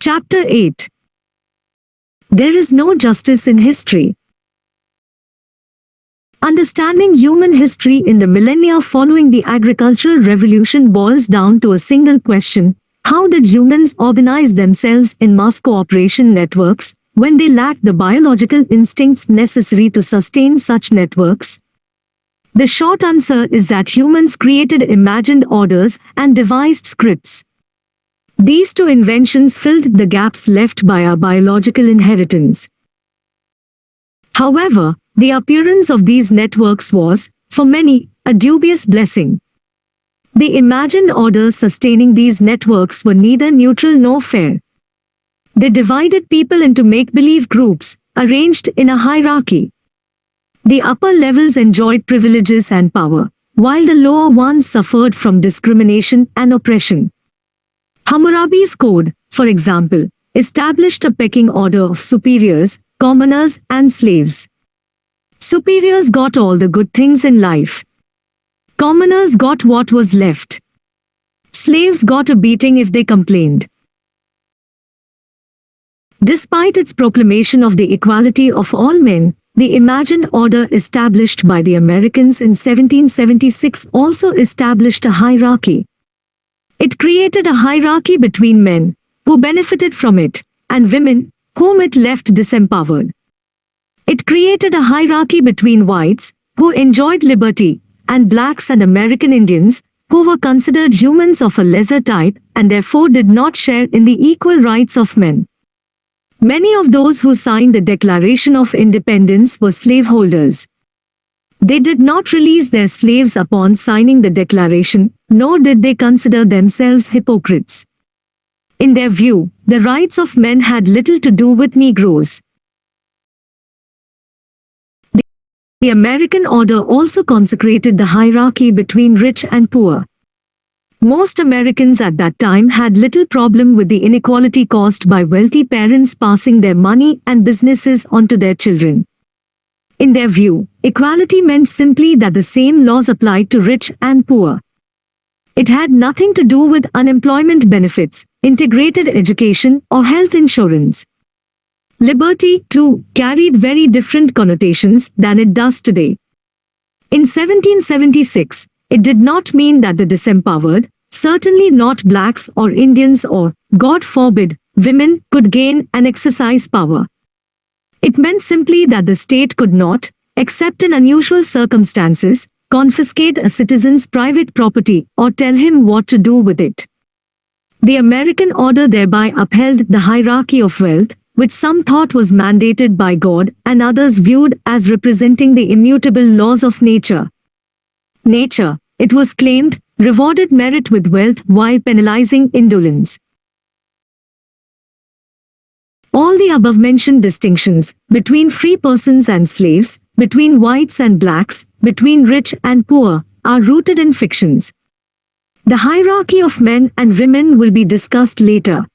Chapter 8. There is no justice in history. Understanding human history in the millennia following the agricultural revolution boils down to a single question: how did humans organize themselves in mass cooperation networks when they lacked the biological instincts necessary to sustain such networks? The short answer is that humans created imagined orders and devised scripts. These two inventions filled the gaps left by our biological inheritance. However, the appearance of these networks was, for many, a dubious blessing. The imagined orders sustaining these networks were neither neutral nor fair. They divided people into make-believe groups, arranged in a hierarchy. The upper levels enjoyed privileges and power, while the lower ones suffered from discrimination and oppression. Hammurabi's code, for example, established a pecking order of superiors, commoners, and slaves. Superiors got all the good things in life. Commoners got what was left. Slaves got a beating if they complained. Despite its proclamation of the equality of all men, the imagined order established by the Americans in 1776 also established a hierarchy. It created a hierarchy between men, who benefited from it, and women, whom it left disempowered. It created a hierarchy between whites, who enjoyed liberty, and blacks and American Indians, who were considered humans of a lesser type and therefore did not share in the equal rights of men. Many of those who signed the Declaration of Independence were slaveholders. They did not release their slaves upon signing the Declaration, nor did they consider themselves hypocrites. In their view, the rights of men had little to do with Negroes. The American order also consecrated the hierarchy between rich and poor. Most Americans at that time had little problem with the inequality caused by wealthy parents passing their money and businesses on to their children. In their view, equality meant simply that the same laws applied to rich and poor. It had nothing to do with unemployment benefits, integrated education, or health insurance. Liberty, too, carried very different connotations than it does today. In 1776, it did not mean that the disempowered, certainly not blacks or Indians or, God forbid, women, could gain and exercise power. It meant simply that the state could not, except in unusual circumstances, confiscate a citizen's private property or tell him what to do with it. The American order thereby upheld the hierarchy of wealth, which some thought was mandated by God and others viewed as representing the immutable laws of nature. Nature, it was claimed, rewarded merit with wealth while penalizing indolence. All the above-mentioned distinctions, between free persons and slaves, between whites and blacks, between rich and poor, are rooted in fictions. The hierarchy of men and women will be discussed later.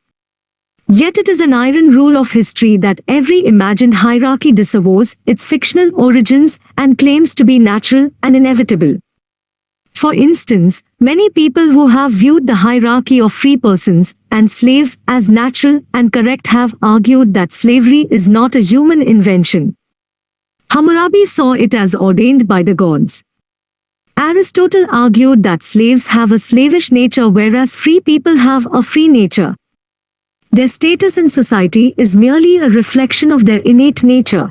Yet it is an iron rule of history that every imagined hierarchy disavows its fictional origins and claims to be natural and inevitable. For instance, many people who have viewed the hierarchy of free persons and slaves as natural and correct have argued that slavery is not a human invention. Hammurabi saw it as ordained by the gods. Aristotle argued that slaves have a slavish nature whereas free people have a free nature. Their status in society is merely a reflection of their innate nature.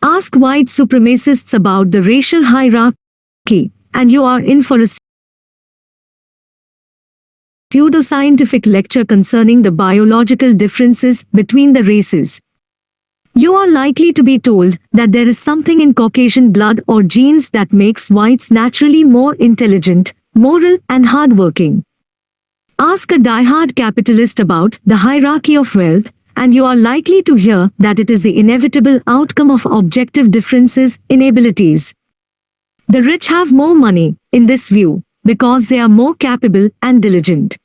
Ask white supremacists about the racial hierarchy, and you are in for a pseudoscientific lecture concerning the biological differences between the races. You are likely to be told that there is something in Caucasian blood or genes that makes whites naturally more intelligent, moral, and hardworking. Ask a die-hard capitalist about the hierarchy of wealth, and you are likely to hear that it is the inevitable outcome of objective differences in abilities. The rich have more money, in this view, because they are more capable and diligent.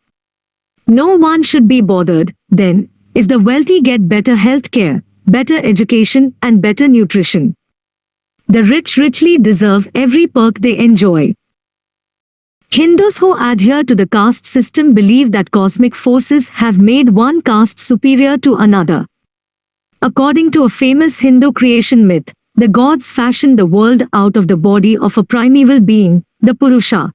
No one should be bothered, then, if the wealthy get better health care, better education, and better nutrition. The rich richly deserve every perk they enjoy. Hindus who adhere to the caste system believe that cosmic forces have made one caste superior to another. According to a famous Hindu creation myth, the gods fashioned the world out of the body of a primeval being, the Purusha.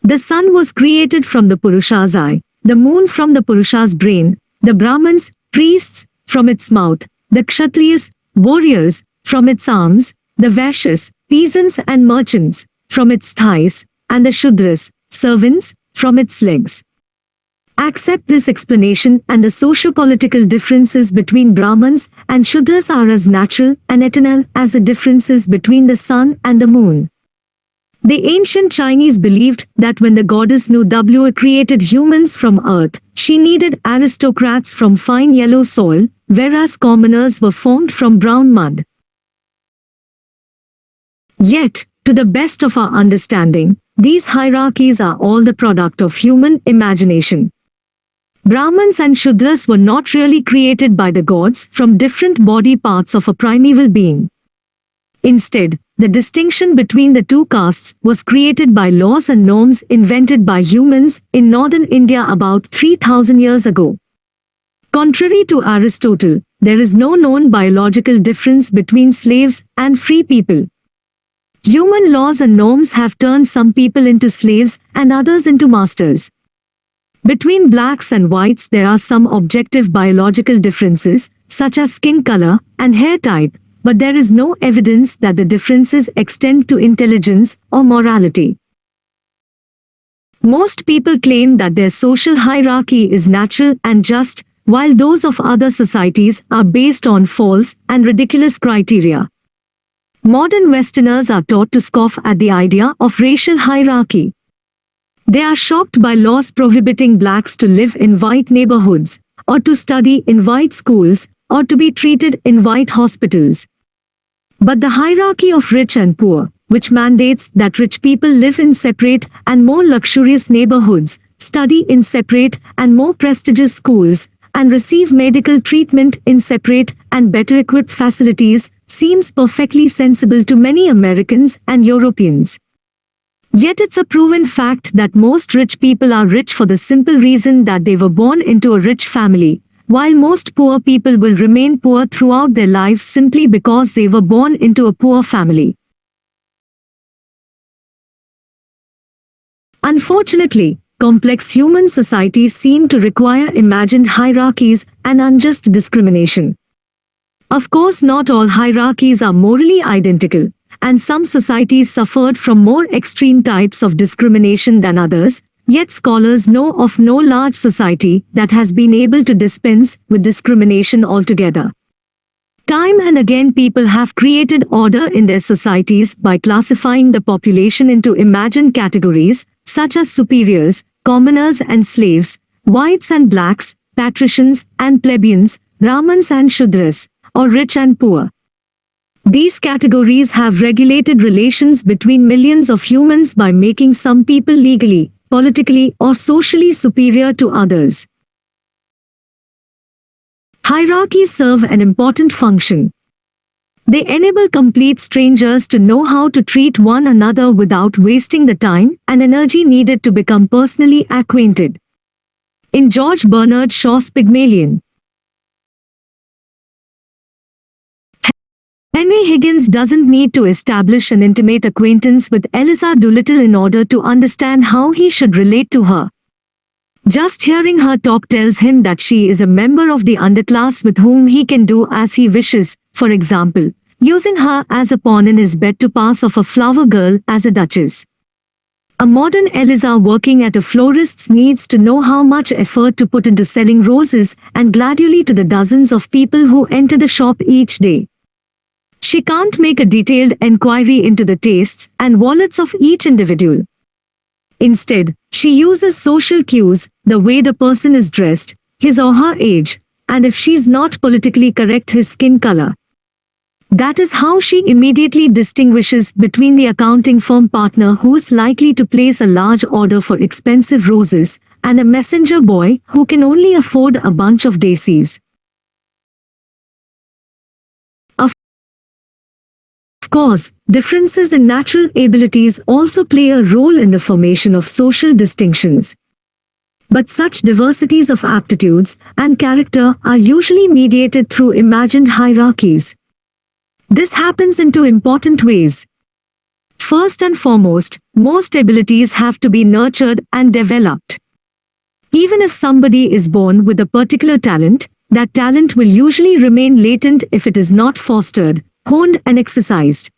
The sun was created from the Purusha's eye, the moon from the Purusha's brain, the Brahmins, priests, from its mouth, the Kshatriyas, warriors, from its arms, the Vaishyas, peasants and merchants, from its thighs, and the Shudras, servants, from its legs. Accept this explanation and the socio-political differences between Brahmins and Shudras are as natural and eternal as the differences between the sun and the moon. The ancient Chinese believed that when the goddess Nu created humans from earth, she needed aristocrats from fine yellow soil, whereas commoners were formed from brown mud. Yet, to the best of our understanding, these hierarchies are all the product of human imagination. Brahmins and Shudras were not really created by the gods from different body parts of a primeval being. Instead, the distinction between the two castes was created by laws and norms invented by humans in northern India about 3000 years ago. Contrary to Aristotle, there is no known biological difference between slaves and free people. Human laws and norms have turned some people into slaves and others into masters. Between blacks and whites there are some objective biological differences, such as skin color and hair type, but there is no evidence that the differences extend to intelligence or morality. Most people claim that their social hierarchy is natural and just, while those of other societies are based on false and ridiculous criteria. Modern Westerners are taught to scoff at the idea of racial hierarchy. They are shocked by laws prohibiting blacks to live in white neighborhoods, or to study in white schools, or to be treated in white hospitals. But the hierarchy of rich and poor, which mandates that rich people live in separate and more luxurious neighborhoods, study in separate and more prestigious schools, and receive medical treatment in separate and better equipped facilities, seems perfectly sensible to many Americans and Europeans. Yet it's a proven fact that most rich people are rich for the simple reason that they were born into a rich family, while most poor people will remain poor throughout their lives simply because they were born into a poor family. Unfortunately, complex human societies seem to require imagined hierarchies and unjust discrimination. Of course, not all hierarchies are morally identical, and some societies suffered from more extreme types of discrimination than others, yet scholars know of no large society that has been able to dispense with discrimination altogether. Time and again people have created order in their societies by classifying the population into imagined categories, such as superiors, commoners and slaves, whites and blacks, patricians and plebeians, Brahmins and Shudras, or rich and poor. These categories have regulated relations between millions of humans by making some people legally, politically, or socially superior to others. Hierarchies serve an important function. They enable complete strangers to know how to treat one another without wasting the time and energy needed to become personally acquainted. In George Bernard Shaw's Pygmalion, Henry Higgins doesn't need to establish an intimate acquaintance with Eliza Doolittle in order to understand how he should relate to her. Just hearing her talk tells him that she is a member of the underclass with whom he can do as he wishes, for example, using her as a pawn in his bed to pass off a flower girl as a duchess. A modern Eliza working at a florist's needs to know how much effort to put into selling roses and gladiola to the dozens of people who enter the shop each day. She can't make a detailed enquiry into the tastes and wallets of each individual. Instead, she uses social cues, the way the person is dressed, his or her age, and if she's not politically correct, his skin color. That is how she immediately distinguishes between the accounting firm partner who's likely to place a large order for expensive roses and a messenger boy who can only afford a bunch of daisies. Of course, differences in natural abilities also play a role in the formation of social distinctions. But such diversities of aptitudes and character are usually mediated through imagined hierarchies. This happens in two important ways. First and foremost, most abilities have to be nurtured and developed. Even if somebody is born with a particular talent, that talent will usually remain latent if it is not fostered, honed and exercised.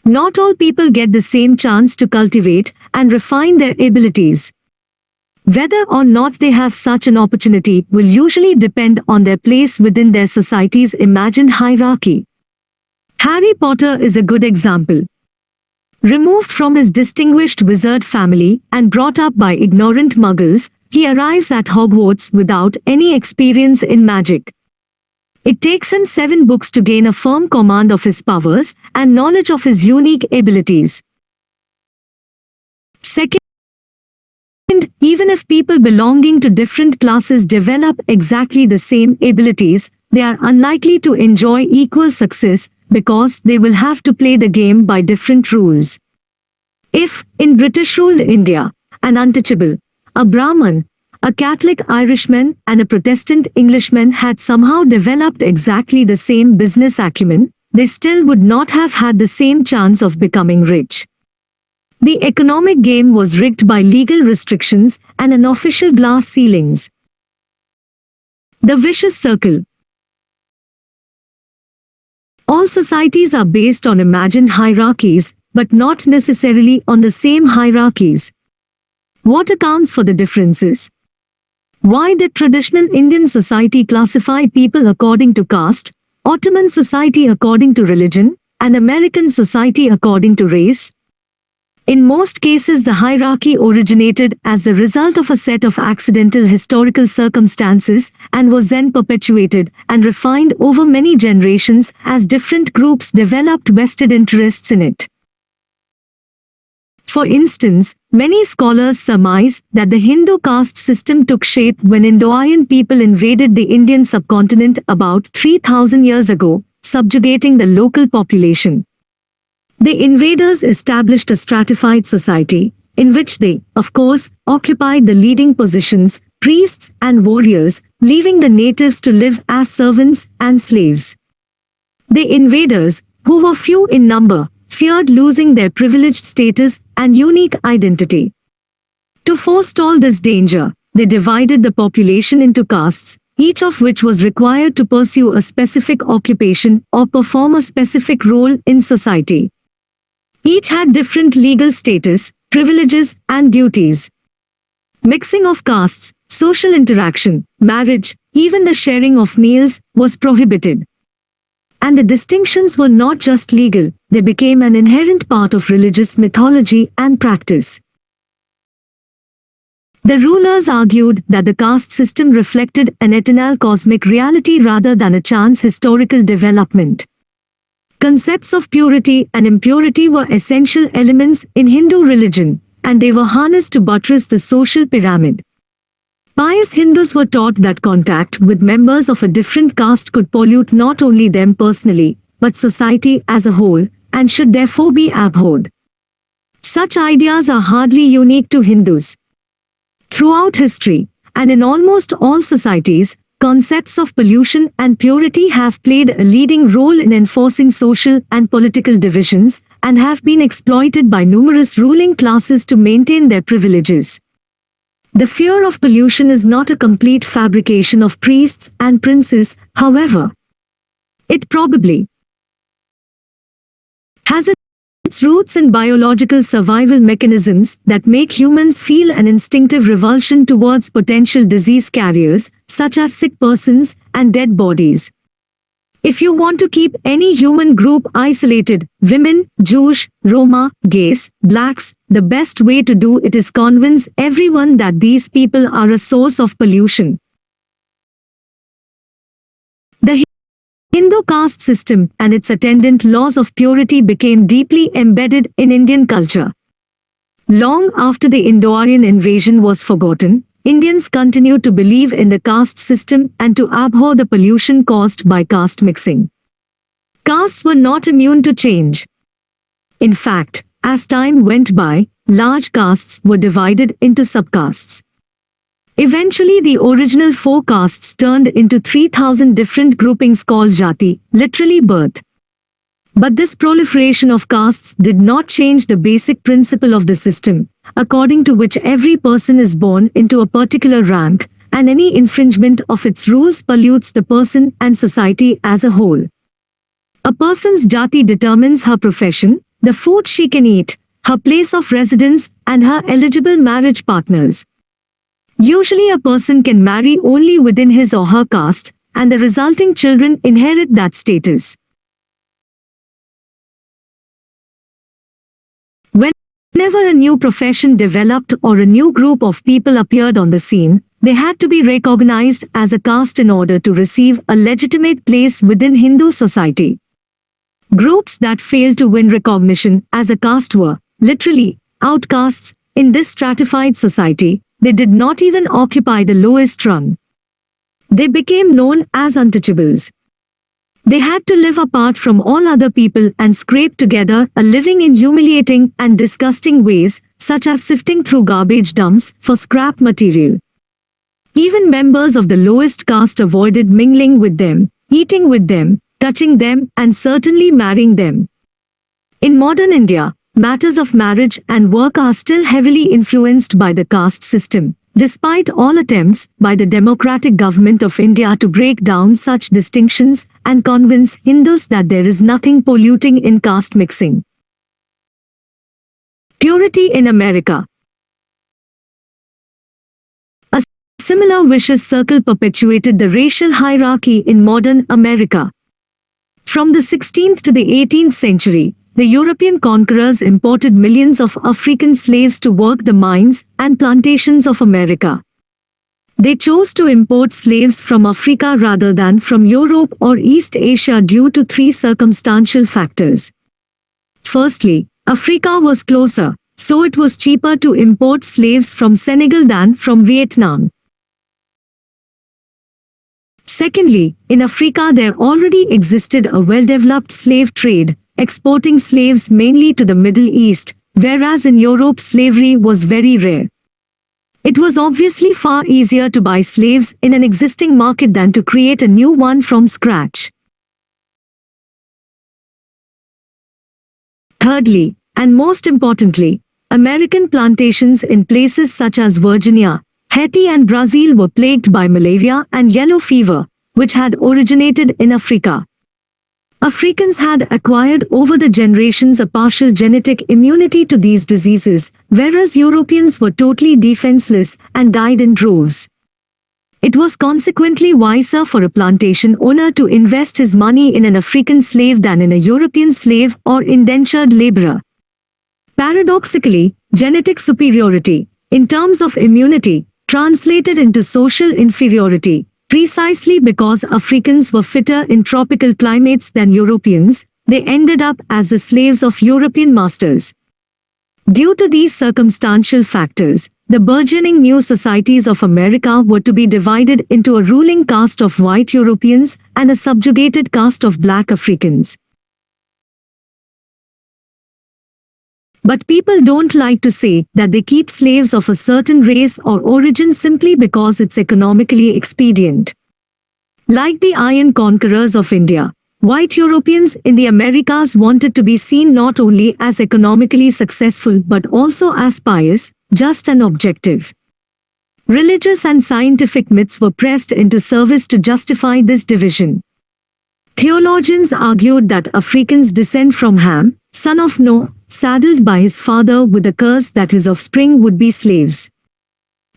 Not all people get the same chance to cultivate and refine their abilities. Whether or not they have such an opportunity will usually depend on their place within their society's imagined hierarchy. Harry Potter is a good example. Removed from his distinguished wizard family and brought up by ignorant muggles, he arrives at Hogwarts without any experience in magic. It takes him 7 books to gain a firm command of his powers and knowledge of his unique abilities. Second, even if people belonging to different classes develop exactly the same abilities, they are unlikely to enjoy equal success because they will have to play the game by different rules. If, in British-ruled India, an untouchable, a Brahmin, a Catholic Irishman and a Protestant Englishman had somehow developed exactly the same business acumen, they still would not have had the same chance of becoming rich. The economic game was rigged by legal restrictions and unofficial glass ceilings. The vicious circle. All societies are based on imagined hierarchies, but not necessarily on the same hierarchies. What accounts for the differences? Why did traditional Indian society classify people according to caste, Ottoman society according to religion, and American society according to race? In most cases, the hierarchy originated as the result of a set of accidental historical circumstances and was then perpetuated and refined over many generations as different groups developed vested interests in it. For instance, many scholars surmise that the Hindu caste system took shape when Indo-Aryan people invaded the Indian subcontinent about 3,000 years ago, subjugating the local population. The invaders established a stratified society, in which they, of course, occupied the leading positions, priests and warriors, leaving the natives to live as servants and slaves. The invaders, who were few in number, feared losing their privileged status and unique identity. To forestall this danger, they divided the population into castes, each of which was required to pursue a specific occupation or perform a specific role in society. Each had different legal status, privileges, and duties. Mixing of castes, social interaction, marriage, even the sharing of meals was prohibited. And the distinctions were not just legal, they became an inherent part of religious mythology and practice. The rulers argued that the caste system reflected an eternal cosmic reality rather than a chance historical development. Concepts of purity and impurity were essential elements in Hindu religion, and they were harnessed to buttress the social pyramid. Pious Hindus were taught that contact with members of a different caste could pollute not only them personally, but society as a whole, and should therefore be abhorred. Such ideas are hardly unique to Hindus. Throughout history, and in almost all societies, concepts of pollution and purity have played a leading role in enforcing social and political divisions, and have been exploited by numerous ruling classes to maintain their privileges. The fear of pollution is not a complete fabrication of priests and princes, however. It probably has its roots in biological survival mechanisms that make humans feel an instinctive revulsion towards potential disease carriers, such as sick persons and dead bodies. If you want to keep any human group isolated, women, Jews, Roma, gays, blacks, the best way to do it is convince everyone that these people are a source of pollution. The Hindu caste system and its attendant laws of purity became deeply embedded in Indian culture. Long after the Indo-Aryan invasion was forgotten, Indians continued to believe in the caste system and to abhor the pollution caused by caste mixing. Castes were not immune to change. In fact, as time went by, large castes were divided into subcastes. Eventually, the original 4 castes turned into 3,000 different groupings called jati, literally birth. But this proliferation of castes did not change the basic principle of the system, according to which every person is born into a particular rank, and any infringement of its rules pollutes the person and society as a whole. A person's jati determines her profession, the food she can eat, her place of residence, and her eligible marriage partners. Usually a person can marry only within his or her caste, and the resulting children inherit that status. Whenever a new profession developed or a new group of people appeared on the scene, they had to be recognized as a caste in order to receive a legitimate place within Hindu society. Groups that failed to win recognition as a caste were, literally, outcasts. In this stratified society, they did not even occupy the lowest rung. They became known as untouchables. They had to live apart from all other people and scrape together a living in humiliating and disgusting ways, such as sifting through garbage dumps for scrap material. Even members of the lowest caste avoided mingling with them, eating with them, touching them, and certainly marrying them. In modern India, matters of marriage and work are still heavily influenced by the caste system, despite all attempts by the democratic government of India to break down such distinctions and convince Hindus that there is nothing polluting in caste mixing. Purity in America. A similar vicious circle perpetuated the racial hierarchy in modern America. From the 16th to the 18th century, the European conquerors imported millions of African slaves to work the mines and plantations of America. They chose to import slaves from Africa rather than from Europe or East Asia due to 3 circumstantial factors. Firstly, Africa was closer, so it was cheaper to import slaves from Senegal than from Vietnam. Secondly, in Africa there already existed a well-developed slave trade, exporting slaves mainly to the Middle East, whereas in Europe slavery was very rare. It was obviously far easier to buy slaves in an existing market than to create a new one from scratch. Thirdly, and most importantly, American plantations in places such as Virginia, Haiti and Brazil were plagued by malaria and yellow fever, which had originated in Africa. Africans had acquired over the generations a partial genetic immunity to these diseases, whereas Europeans were totally defenseless and died in droves. It was consequently wiser for a plantation owner to invest his money in an African slave than in a European slave or indentured laborer. Paradoxically, genetic superiority, in terms of immunity, translated into social inferiority. Precisely because Africans were fitter in tropical climates than Europeans, they ended up as the slaves of European masters. Due to these circumstantial factors, the burgeoning new societies of America were to be divided into a ruling caste of white Europeans and a subjugated caste of black Africans. But people don't like to say that they keep slaves of a certain race or origin simply because it's economically expedient. Like the iron conquerors of India, white Europeans in the Americas wanted to be seen not only as economically successful but also as pious, just and objective. Religious and scientific myths were pressed into service to justify this division. Theologians argued that Africans descend from Ham, son of Noah, saddled by his father with the curse that his offspring would be slaves.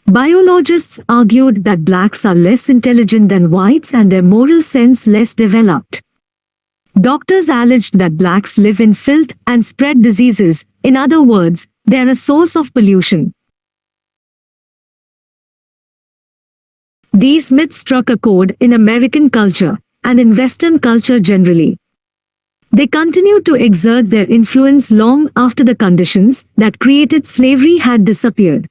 Biologists argued that blacks are less intelligent than whites and their moral sense less developed. Doctors alleged that blacks live in filth and spread diseases, in other words, they are a source of pollution. These myths struck a chord in American culture and in Western culture generally. They continued to exert their influence long after the conditions that created slavery had disappeared.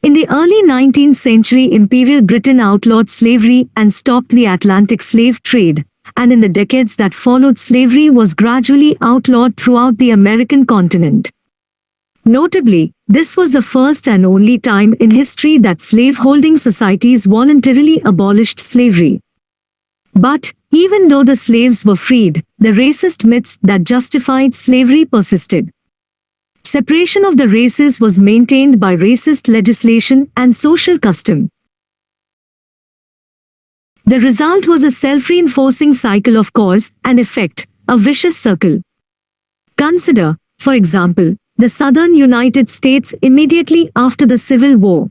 In the early 19th century, Imperial Britain outlawed slavery and stopped the Atlantic slave trade. and in the decades that followed, slavery was gradually outlawed throughout the American continent. Notably, this was the first and only time in history that slave-holding societies voluntarily abolished slavery. But, even though the slaves were freed, the racist myths that justified slavery persisted. Separation of the races was maintained by racist legislation and social custom. The result was a self-reinforcing cycle of cause and effect, a vicious circle. Consider, for example, the southern United States immediately after the Civil War.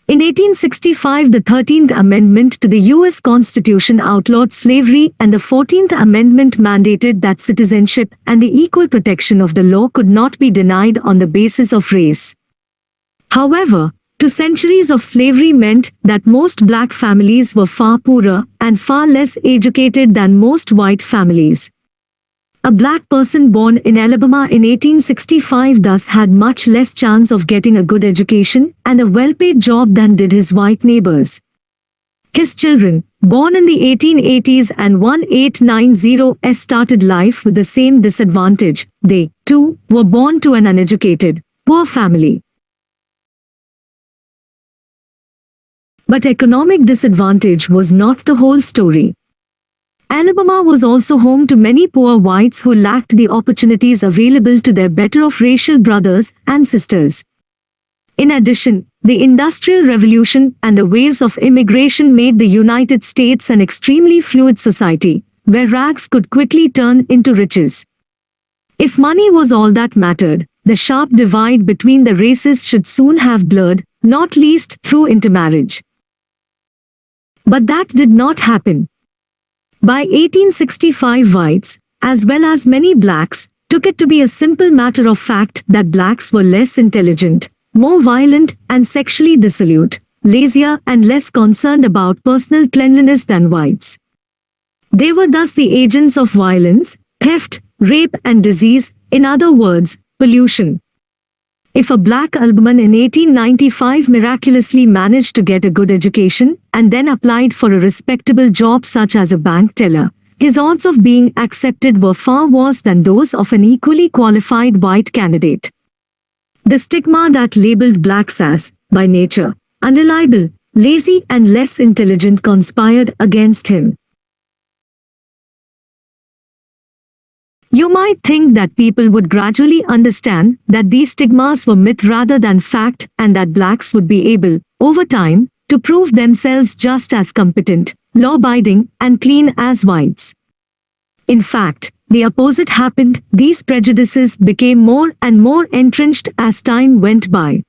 In 1865, the 13th Amendment to the U.S. Constitution outlawed slavery, and the 14th Amendment mandated that citizenship and the equal protection of the law could not be denied on the basis of race. However, 2 centuries of slavery meant that most black families were far poorer and far less educated than most white families. A black person born in Alabama in 1865 thus had much less chance of getting a good education and a well-paid job than did his white neighbors. His children, born in the 1880s and 1890s, started life with the same disadvantage. They, too, were born to an uneducated, poor family. But economic disadvantage was not the whole story. Alabama was also home to many poor whites who lacked the opportunities available to their better-off racial brothers and sisters. In addition, the Industrial Revolution and the waves of immigration made the United States an extremely fluid society, where rags could quickly turn into riches. If money was all that mattered, the sharp divide between the races should soon have blurred, not least through intermarriage. But that did not happen. By 1865, whites, as well as many blacks, took it to be a simple matter of fact that blacks were less intelligent, more violent and sexually dissolute, lazier and less concerned about personal cleanliness than whites. They were thus the agents of violence, theft, rape and disease, in other words, pollution. If a black Alabamian in 1895 miraculously managed to get a good education and then applied for a respectable job such as a bank teller, his odds of being accepted were far worse than those of an equally qualified white candidate. The stigma that labeled blacks as, by nature, unreliable, lazy and less intelligent conspired against him. You might think that people would gradually understand that these stigmas were myth rather than fact, and that blacks would be able, over time, to prove themselves just as competent, law-abiding, and clean as whites. In fact, the opposite happened. These prejudices became more and more entrenched as time went by.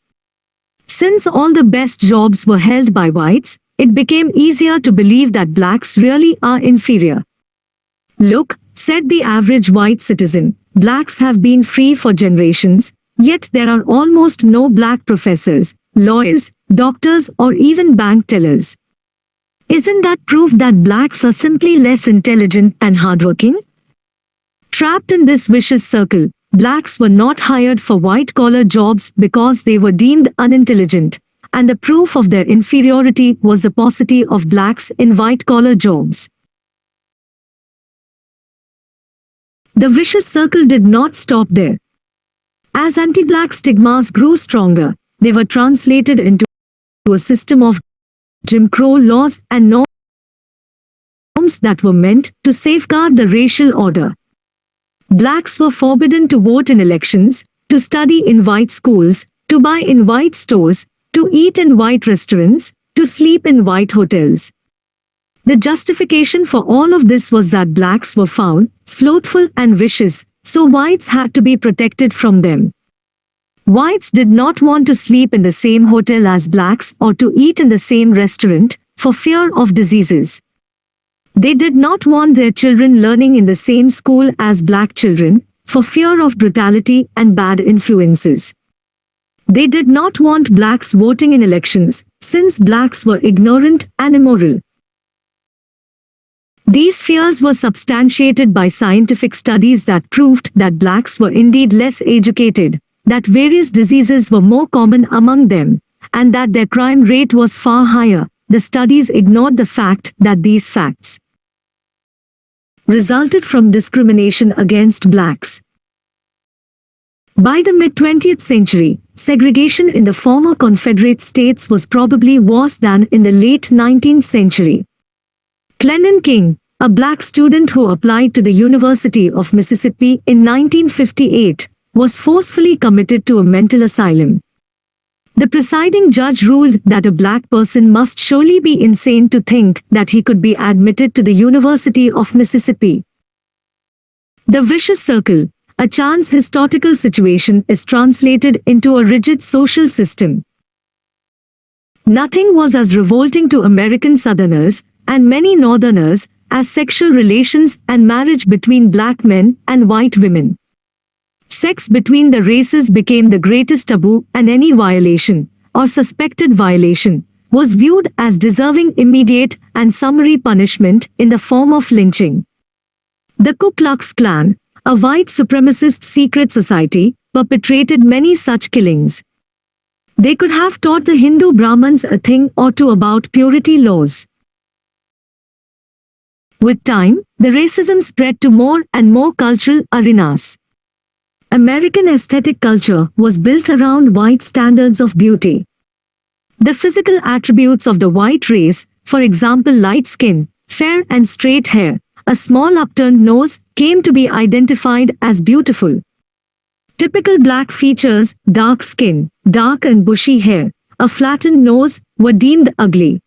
Since all the best jobs were held by whites, it became easier to believe that blacks really are inferior. Look, said the average white citizen, blacks have been free for generations, yet there are almost no black professors, lawyers, doctors or even bank tellers. Isn't that proof that blacks are simply less intelligent and hardworking? Trapped in this vicious circle, blacks were not hired for white-collar jobs because they were deemed unintelligent, and the proof of their inferiority was the paucity of blacks in white-collar jobs. The vicious circle did not stop there. As anti-black stigmas grew stronger, they were translated into a system of Jim Crow laws and norms that were meant to safeguard the racial order. Blacks were forbidden to vote in elections, to study in white schools, to buy in white stores, to eat in white restaurants, to sleep in white hotels. The justification for all of this was that blacks were foul, slothful and vicious, so whites had to be protected from them. Whites did not want to sleep in the same hotel as blacks or to eat in the same restaurant, for fear of diseases. They did not want their children learning in the same school as black children, for fear of brutality and bad influences. They did not want blacks voting in elections, since blacks were ignorant and immoral. These fears were substantiated by scientific studies that proved that blacks were indeed less educated, that various diseases were more common among them, and that their crime rate was far higher. The studies ignored the fact that these facts resulted from discrimination against blacks. By the mid-20th century, segregation in the former Confederate States was probably worse than in the late 19th century. Clennon King, a black student who applied to the University of Mississippi in 1958, was forcefully committed to a mental asylum. The presiding judge ruled that a black person must surely be insane to think that he could be admitted to the University of Mississippi. The vicious circle, a chance historical situation, is translated into a rigid social system. Nothing was as revolting to American Southerners and many Northerners as sexual relations and marriage between black men and white women. Sex between the races became the greatest taboo, and any violation, or suspected violation, was viewed as deserving immediate and summary punishment in the form of lynching. The Ku Klux Klan, a white supremacist secret society, perpetrated many such killings. They could have taught the Hindu Brahmins a thing or two about purity laws. With time, the racism spread to more and more cultural arenas. American aesthetic culture was built around white standards of beauty. The physical attributes of the white race, for example light skin, fair and straight hair, a small upturned nose, came to be identified as beautiful. Typical black features, dark skin, dark and bushy hair, a flattened nose, were deemed ugly.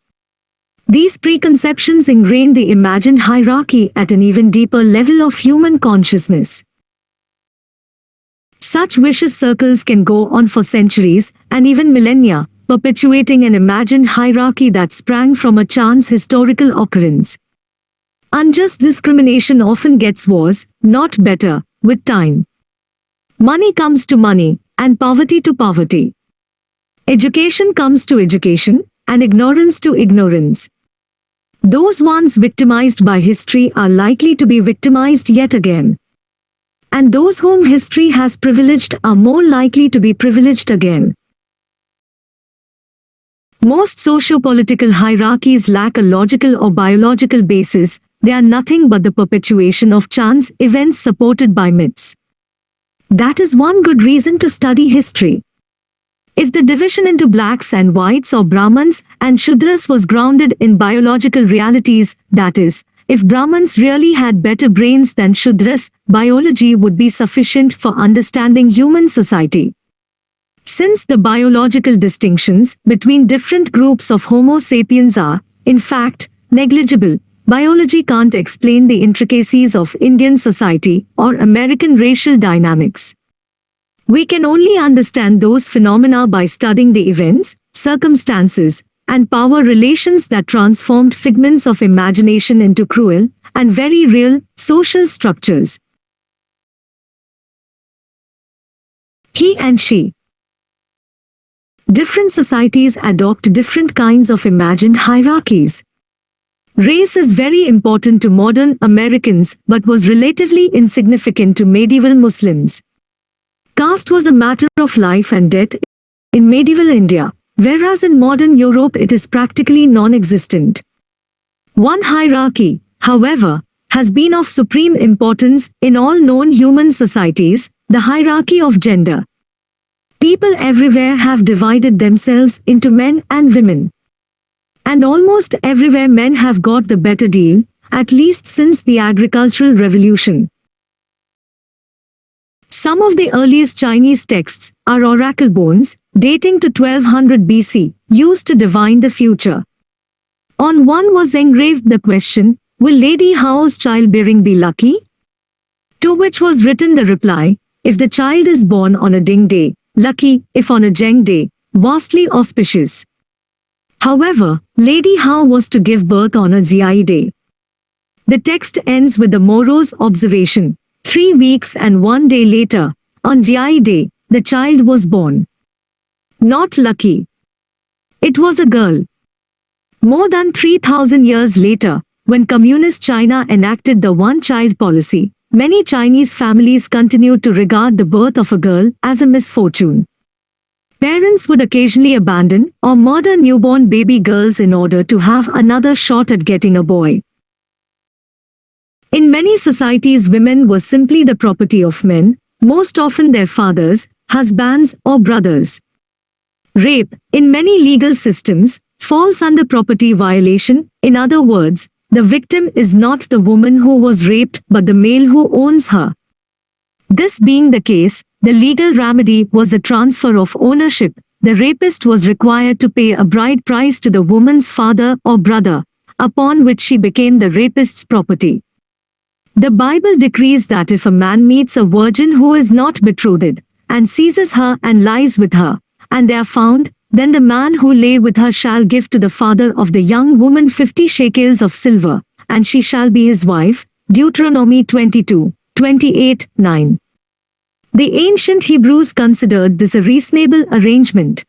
These preconceptions ingrained the imagined hierarchy at an even deeper level of human consciousness. Such vicious circles can go on for centuries and even millennia, perpetuating an imagined hierarchy that sprang from a chance historical occurrence. Unjust discrimination often gets worse, not better, with time. Money comes to money, and poverty to poverty. Education comes to education, and ignorance to ignorance. Those once victimized by history are likely to be victimized yet again. And those whom history has privileged are more likely to be privileged again. Most socio-political hierarchies lack a logical or biological basis. They are nothing but the perpetuation of chance events supported by myths. That is one good reason to study history. If the division into blacks and whites or Brahmins and Shudras was grounded in biological realities, that is, if Brahmins really had better brains than Shudras, biology would be sufficient for understanding human society. Since the biological distinctions between different groups of Homo sapiens are, in fact, negligible, biology can't explain the intricacies of Indian society or American racial dynamics. We can only understand those phenomena by studying the events, circumstances, and power relations that transformed figments of imagination into cruel and very real social structures. He and she. Different societies adopt different kinds of imagined hierarchies. Race is very important to modern Americans but was relatively insignificant to medieval Muslims. Caste was a matter of life and death in medieval India, whereas in modern Europe it is practically non-existent. One hierarchy, however, has been of supreme importance in all known human societies, the hierarchy of gender. People everywhere have divided themselves into men and women. And almost everywhere men have got the better deal, at least since the agricultural revolution. Some of the earliest Chinese texts are oracle bones, dating to 1200 BC, used to divine the future. On one was engraved the question, "Will Lady Hao's childbearing be lucky?" To which was written the reply, "If the child is born on a ding day, lucky; if on a jeng day, vastly auspicious." However, Lady Hao was to give birth on a Ziai day. The text ends with the Moro's observation, 3 weeks and 1 day later, on Ziai day, the child was born. Not lucky. It was a girl. More than 3,000 years later, when Communist China enacted the one-child policy, many Chinese families continued to regard the birth of a girl as a misfortune. Parents would occasionally abandon or murder newborn baby girls in order to have another shot at getting a boy. In many societies, women were simply the property of men, most often their fathers, husbands, or brothers. Rape, in many legal systems, falls under property violation. In other words, the victim is not the woman who was raped but the male who owns her. This being the case, the legal remedy was a transfer of ownership. The rapist was required to pay a bride price to the woman's father or brother, upon which she became the rapist's property. The Bible decrees that if a man meets a virgin who is not betrothed, and seizes her and lies with her, and they are found, then the man who lay with her shall give to the father of the young woman 50 shekels of silver, and she shall be his wife. Deuteronomy 22:28-9. The ancient Hebrews considered this a reasonable arrangement.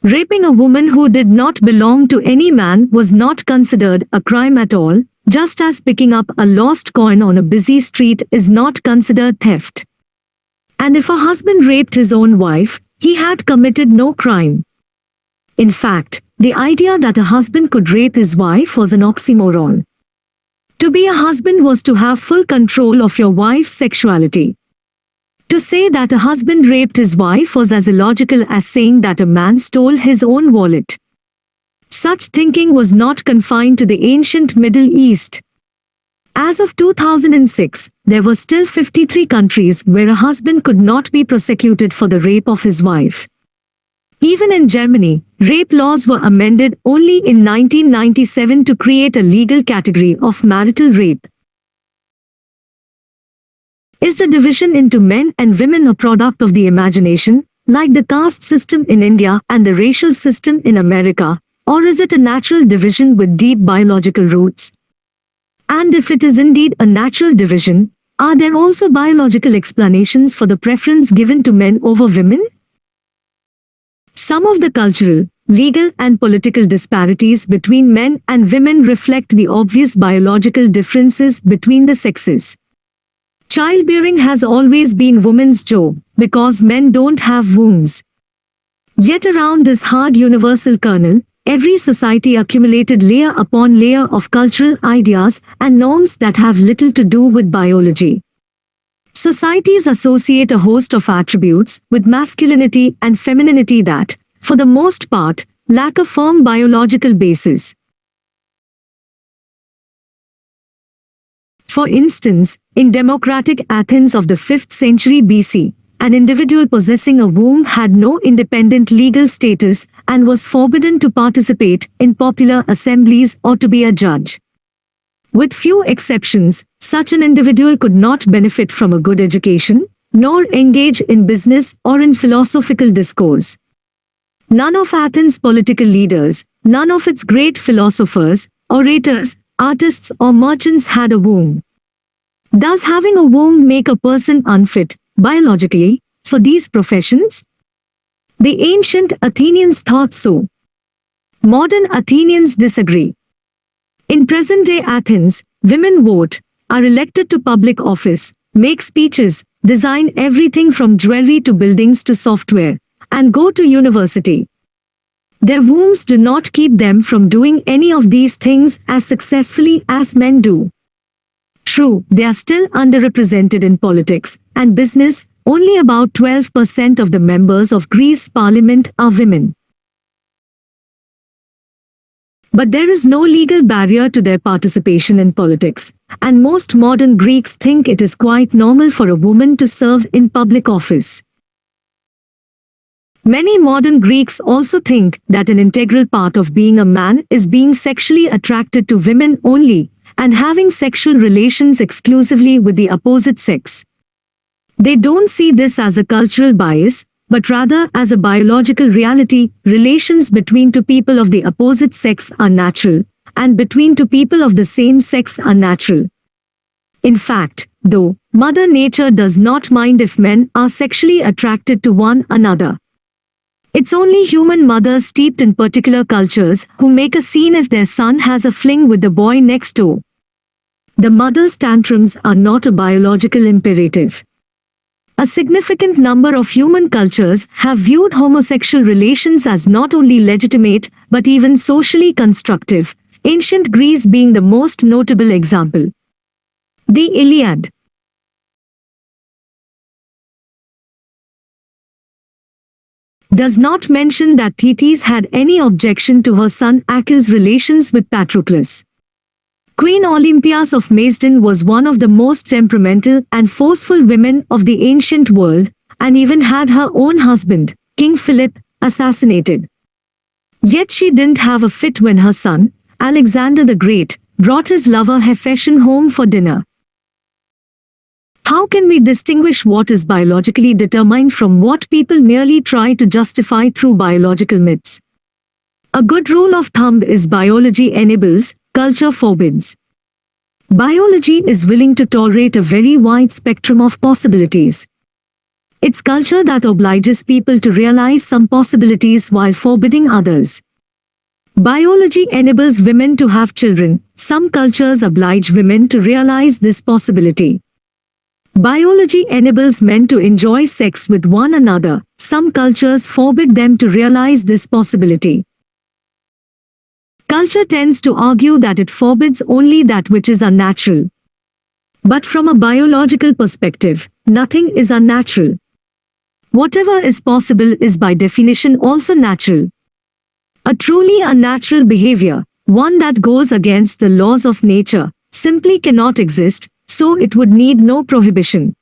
Raping a woman who did not belong to any man was not considered a crime at all, just as picking up a lost coin on a busy street is not considered theft. And if a husband raped his own wife, he had committed no crime. In fact, the idea that a husband could rape his wife was an oxymoron. To be a husband was to have full control of your wife's sexuality. To say that a husband raped his wife was as illogical as saying that a man stole his own wallet. Such thinking was not confined to the ancient Middle East. As of 2006, there were still 53 countries where a husband could not be prosecuted for the rape of his wife. Even in Germany, rape laws were amended only in 1997 to create a legal category of marital rape. Is the division into men and women a product of the imagination, like the caste system in India and the racial system in America, or is it a natural division with deep biological roots? And if it is indeed a natural division, are there also biological explanations for the preference given to men over women? Some of the cultural, legal and political disparities between men and women reflect the obvious biological differences between the sexes. Childbearing has always been women's job, because men don't have wombs. Yet around this hard universal kernel, every society accumulated layer upon layer of cultural ideas and norms that have little to do with biology. Societies associate a host of attributes with masculinity and femininity that, for the most part, lack a firm biological basis. For instance, in democratic Athens of the 5th century BC, an individual possessing a womb had no independent legal status and was forbidden to participate in popular assemblies or to be a judge. With few exceptions, such an individual could not benefit from a good education, nor engage in business or in philosophical discourse. None of Athens' political leaders, none of its great philosophers, orators, artists or merchants had a womb. Does having a womb make a person unfit, biologically, for these professions? The ancient Athenians thought so. Modern Athenians disagree. In present-day Athens, women vote, are elected to public office, make speeches, design everything from jewelry to buildings to software, and go to university. Their wombs do not keep them from doing any of these things as successfully as men do. True, they are still underrepresented in politics and business. Only about 12% of the members of Greece's parliament are women. But there is no legal barrier to their participation in politics, and most modern Greeks think it is quite normal for a woman to serve in public office. Many modern Greeks also think that an integral part of being a man is being sexually attracted to women only, and having sexual relations exclusively with the opposite sex. They don't see this as a cultural bias, but rather as a biological reality. Relations between two people of the opposite sex are natural, and between two people of the same sex are natural. In fact, though, Mother Nature does not mind if men are sexually attracted to one another. It's only human mothers steeped in particular cultures who make a scene if their son has a fling with the boy next door. The mother's tantrums are not a biological imperative. A significant number of human cultures have viewed homosexual relations as not only legitimate but even socially constructive. ancient Greece being the most notable example. The Iliad does not mention that Thetis had any objection to her son Achilles' relations with Patroclus. Queen Olympias of Macedon was one of the most temperamental and forceful women of the ancient world, and even had her own husband, King Philip, assassinated. Yet she didn't have a fit when her son, Alexander the Great, brought his lover Hephaestion home for dinner. How can we distinguish what is biologically determined from what people merely try to justify through biological myths? A good rule of thumb is biology enables, culture forbids. Biology is willing to tolerate a very wide spectrum of possibilities. It's culture that obliges people to realize some possibilities while forbidding others. Biology enables women to have children. Some cultures oblige women to realize this possibility. Biology enables men to enjoy sex with one another. Some cultures forbid them to realize this possibility. Culture tends to argue that it forbids only that which is unnatural. But from a biological perspective, nothing is unnatural. Whatever is possible is by definition also natural. A truly unnatural behavior, one that goes against the laws of nature, simply cannot exist, so it would need no prohibition.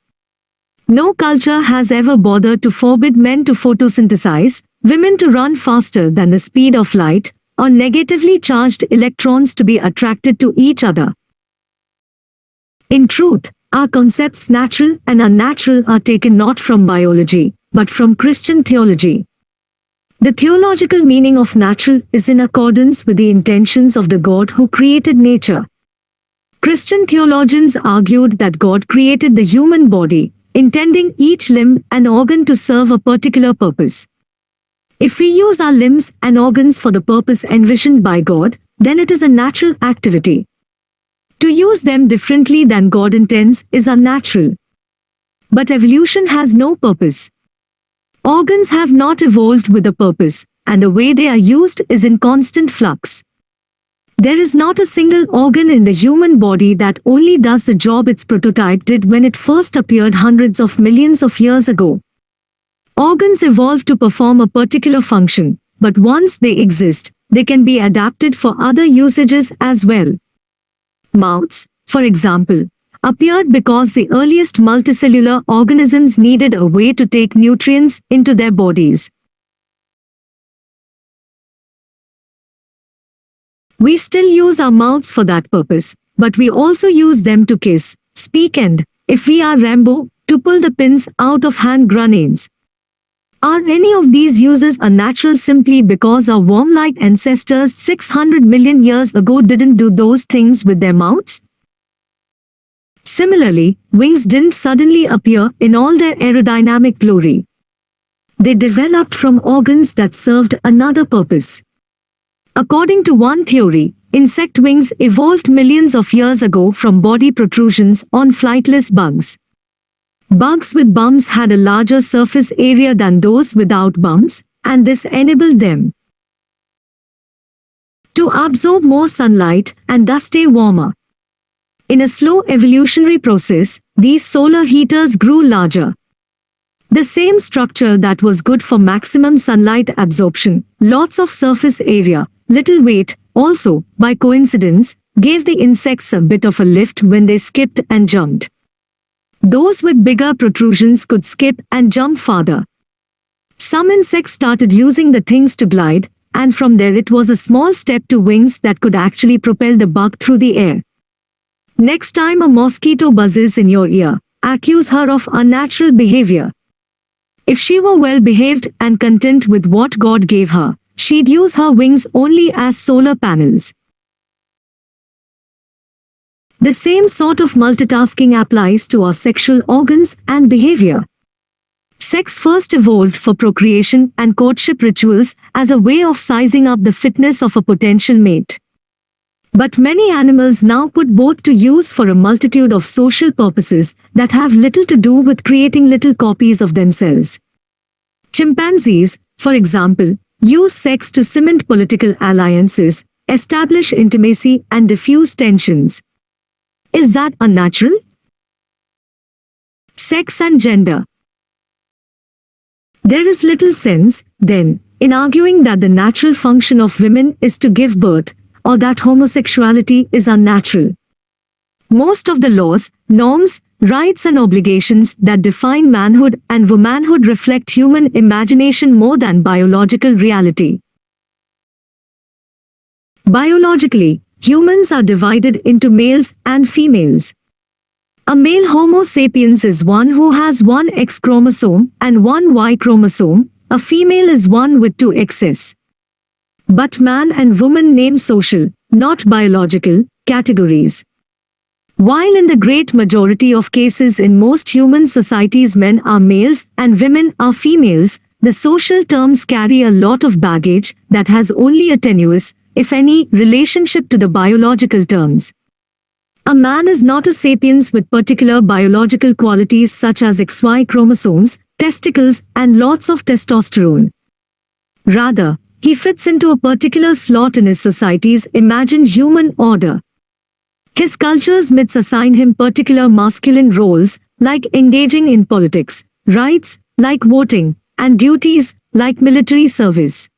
No culture has ever bothered to forbid men to photosynthesize, women to run faster than the speed of light, or negatively charged electrons to be attracted to each other. In truth, our concepts natural and unnatural are taken not from biology, but from Christian theology. The theological meaning of natural is in accordance with the intentions of the God who created nature. Christian theologians argued that God created the human body, intending each limb and organ to serve a particular purpose. If we use our limbs and organs for the purpose envisioned by God, then it is a natural activity. To use them differently than God intends is unnatural. But evolution has no purpose. Organs have not evolved with a purpose, and the way they are used is in constant flux. There is not a single organ in the human body that only does the job its prototype did when it first appeared hundreds of millions of years ago. Organs evolve to perform a particular function, but once they exist, they can be adapted for other usages as well. Mouths, for example, appeared because the earliest multicellular organisms needed a way to take nutrients into their bodies. We still use our mouths for that purpose, but we also use them to kiss, speak and, if we are Rambo, to pull the pins out of hand grenades. Are any of these uses unnatural simply because our worm-like ancestors 600 million years ago didn't do those things with their mouths? Similarly, wings didn't suddenly appear in all their aerodynamic glory. They developed from organs that served another purpose. According to one theory, insect wings evolved millions of years ago from body protrusions on flightless bugs. Bugs with bums had a larger surface area than those without bums, and this enabled them to absorb more sunlight and thus stay warmer. In a slow evolutionary process, these solar heaters grew larger. The same structure that was good for maximum sunlight absorption, lots of surface area, little weight, also, by coincidence, gave the insects a bit of a lift when they skipped and jumped. Those with bigger protrusions could skip and jump farther. Some insects started using the things to glide, and from there it was a small step to wings that could actually propel the bug through the air. Next time a mosquito buzzes in your ear, accuse her of unnatural behavior. If she were well behaved and content with what God gave her, she'd use her wings only as solar panels. The same sort of multitasking applies to our sexual organs and behavior. Sex first evolved for procreation and courtship rituals as a way of sizing up the fitness of a potential mate. But many animals now put both to use for a multitude of social purposes that have little to do with creating little copies of themselves. Chimpanzees, for example, use sex to cement political alliances, establish intimacy and diffuse tensions. Is that unnatural? Sex and gender. There is little sense, then, in arguing that the natural function of women is to give birth, or that homosexuality is unnatural. Most of the laws, norms, rights and obligations that define manhood and womanhood reflect human imagination more than biological reality. Biologically, humans are divided into males and females. A male Homo sapiens is one who has one X chromosome and one Y chromosome. A female is one with two X's. But man and woman name social, not biological, categories. While in the great majority of cases in most human societies men are males and women are females, the social terms carry a lot of baggage that has only a tenuous, if any, relationship to the biological terms. A man is not a sapiens with particular biological qualities such as XY chromosomes, testicles, and lots of testosterone. Rather, he fits into a particular slot in his society's imagined human order. His culture's myths assign him particular masculine roles, like engaging in politics, rights, like voting, and duties, like military service.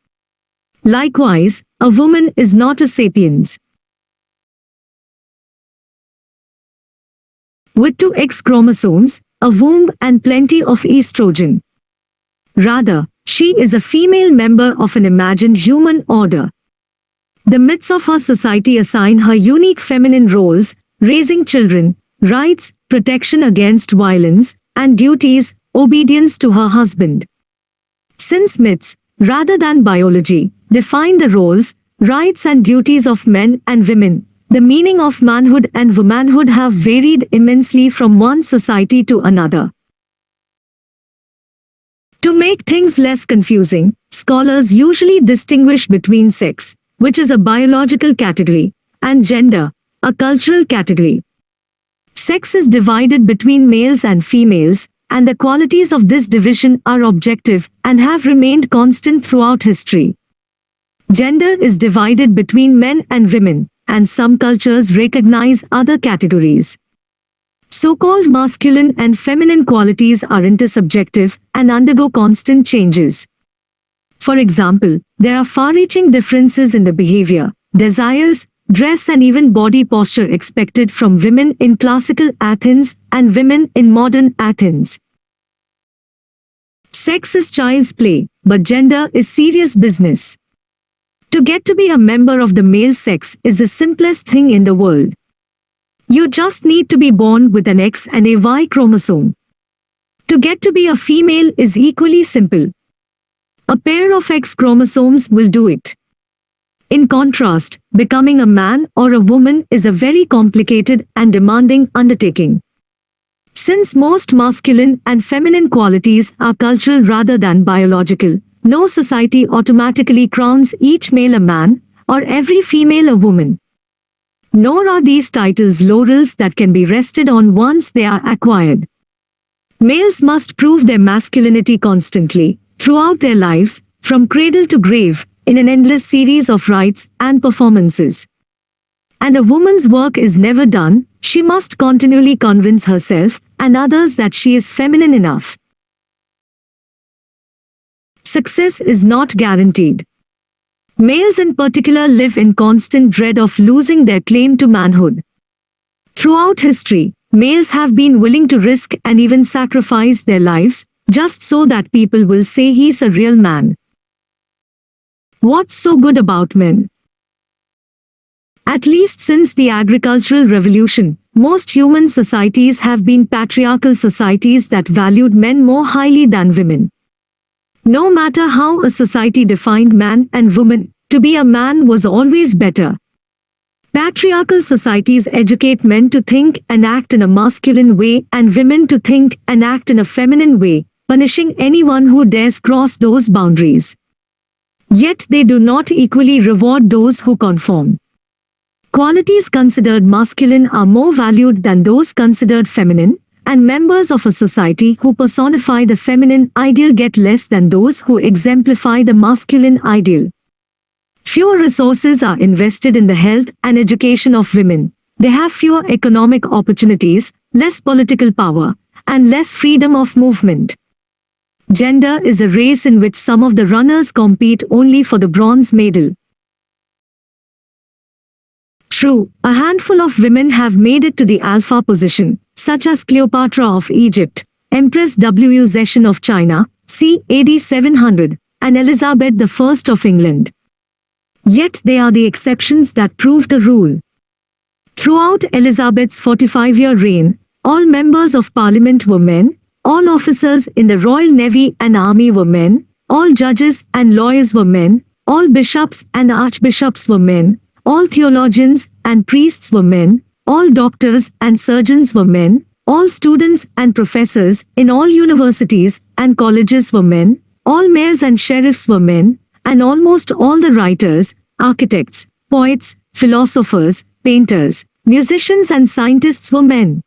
Likewise, a woman is not a sapiens. With two X chromosomes, a womb and plenty of estrogen. Rather, she is a female member of an imagined human order. The myths of her society assign her unique feminine roles, raising children, rights, protection against violence, and duties, obedience to her husband. Since myths, rather than biology, define the roles, rights and duties of men and women, the meaning of manhood and womanhood have varied immensely from one society to another. To make things less confusing, scholars usually distinguish between sex, which is a biological category, and gender, a cultural category. Sex is divided between males and females, and the qualities of this division are objective and have remained constant throughout history. Gender is divided between men and women, and some cultures recognize other categories. So-called masculine and feminine qualities are intersubjective and undergo constant changes. For example, there are far-reaching differences in the behavior, desires, dress and even body posture expected from women in classical Athens and women in modern Athens. Sex is child's play, but gender is serious business. To get to be a member of the male sex is the simplest thing in the world. You just need to be born with an X and a Y chromosome. To get to be a female is equally simple. A pair of X chromosomes will do it. In contrast, becoming a man or a woman is a very complicated and demanding undertaking. Since most masculine and feminine qualities are cultural rather than biological, no society automatically crowns each male a man, or every female a woman. Nor are these titles laurels that can be rested on once they are acquired. Males must prove their masculinity constantly, throughout their lives, from cradle to grave, in an endless series of rites and performances. And a woman's work is never done, she must continually convince herself and others that she is feminine enough. Success is not guaranteed. Males in particular live in constant dread of losing their claim to manhood. Throughout history, males have been willing to risk and even sacrifice their lives, just so that people will say he's a real man. What's so good about men? At least since the agricultural revolution, most human societies have been patriarchal societies that valued men more highly than women. No matter how a society defined man and woman, to be a man was always better. Patriarchal societies educate men to think and act in a masculine way and women to think and act in a feminine way, punishing anyone who dares cross those boundaries. Yet they do not equally reward those who conform. Qualities considered masculine are more valued than those considered feminine, and members of a society who personify the feminine ideal get less than those who exemplify the masculine ideal. Fewer resources are invested in the health and education of women. They have fewer economic opportunities, less political power, and less freedom of movement. Gender is a race in which some of the runners compete only for the bronze medal. True, a handful of women have made it to the alpha position, such as Cleopatra of Egypt, Empress Wu Zetian of China, c. AD 700, and Elizabeth I of England. Yet they are the exceptions that prove the rule. Throughout Elizabeth's 45-year reign, all members of parliament were men, all officers in the Royal Navy and Army were men, all judges and lawyers were men, all bishops and archbishops were men, all theologians and priests were men, all doctors and surgeons were men, all students and professors in all universities and colleges were men, all mayors and sheriffs were men, and almost all the writers, architects, poets, philosophers, painters, musicians and scientists were men.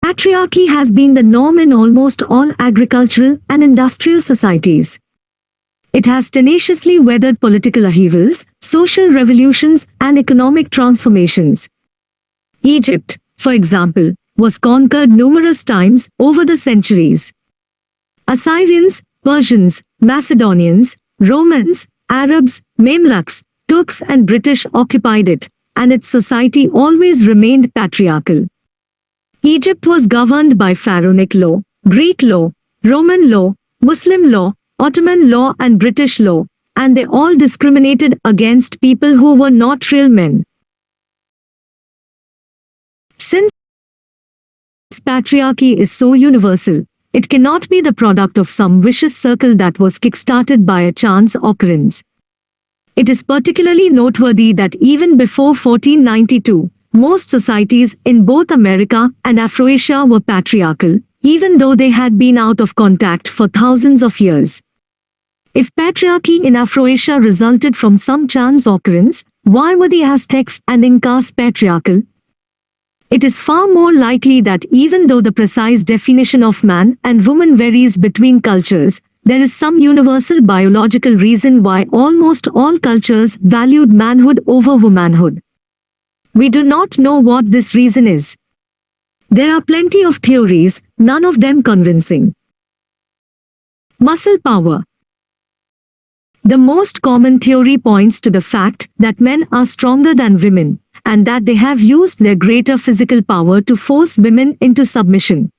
Patriarchy has been the norm in almost all agricultural and industrial societies. It has tenaciously weathered political upheavals, social revolutions, and economic transformations. Egypt, for example, was conquered numerous times over the centuries. Assyrians, Persians, Macedonians, Romans, Arabs, Mamluks, Turks and British occupied it, and its society always remained patriarchal. Egypt was governed by Pharaonic law, Greek law, Roman law, Muslim law, Ottoman law and British law, and they all discriminated against people who were not real men. Since patriarchy is so universal, it cannot be the product of some vicious circle that was kick-started by a chance occurrence. It is particularly noteworthy that even before 1492, most societies in both America and Afroasia were patriarchal, even though they had been out of contact for thousands of years. If patriarchy in Afroasia resulted from some chance occurrence, why were the Aztecs and Incas patriarchal? It is far more likely that even though the precise definition of man and woman varies between cultures, there is some universal biological reason why almost all cultures valued manhood over womanhood. We do not know what this reason is. There are plenty of theories, none of them convincing. Muscle power. The most common theory points to the fact that men are stronger than women, and that they have used their greater physical power to force women into submission.